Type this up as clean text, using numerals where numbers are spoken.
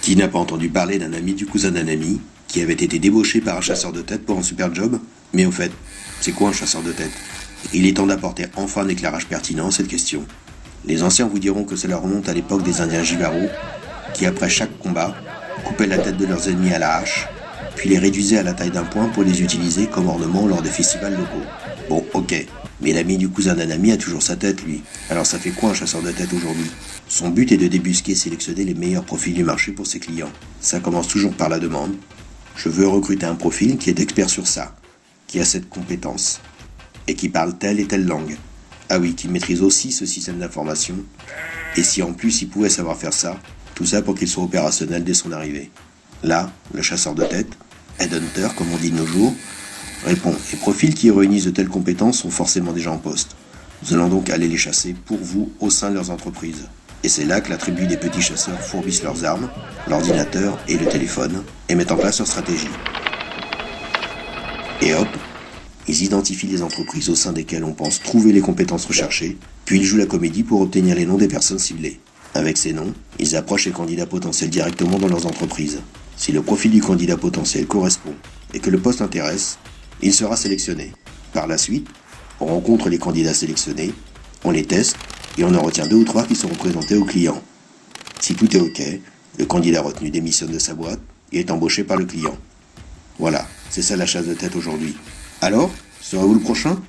Qui n'a pas entendu parler d'un ami du cousin d'un ami qui avait été débauché par un chasseur de tête pour un super job? Mais au fait, c'est quoi un chasseur de tête? Il est temps d'apporter enfin un éclairage pertinent à cette question. Les anciens vous diront que cela remonte à l'époque des Indiens Jivaros, qui après chaque combat, coupaient la tête de leurs ennemis à la hache, puis les réduisaient à la taille d'un poing pour les utiliser comme ornement lors des festivals locaux. Bon, ok, mais l'ami du cousin d'un ami a toujours sa tête, lui. Alors ça fait quoi un chasseur de tête aujourd'hui? Son but est de débusquer et sélectionner les meilleurs profils du marché pour ses clients. Ça commence toujours par la demande. Je veux recruter un profil qui est expert sur ça, qui a cette compétence, et qui parle telle et telle langue. Ah oui, qui maîtrise aussi ce système d'information. Et si en plus il pouvait savoir faire ça, tout ça pour qu'il soit opérationnel dès son arrivée. Là, le chasseur de tête, headhunter comme on dit de nos jours, répond, les profils qui réunissent de telles compétences sont forcément déjà en poste. Nous allons donc aller les chasser pour vous au sein de leurs entreprises. Et c'est là que la tribu des petits chasseurs fourbissent leurs armes, l'ordinateur et le téléphone, et mettent en place leur stratégie. Et hop, ils identifient les entreprises au sein desquelles on pense trouver les compétences recherchées, puis ils jouent la comédie pour obtenir les noms des personnes ciblées. Avec ces noms, ils approchent les candidats potentiels directement dans leurs entreprises. Si le profil du candidat potentiel correspond et que le poste intéresse, il sera sélectionné. Par la suite, on rencontre les candidats sélectionnés, on les teste et on en retient 2 ou 3 qui seront présentés au client. Si tout est ok, le candidat retenu démissionne de sa boîte et est embauché par le client. Voilà, c'est ça la chasse de tête aujourd'hui. Alors, serez-vous le prochain ?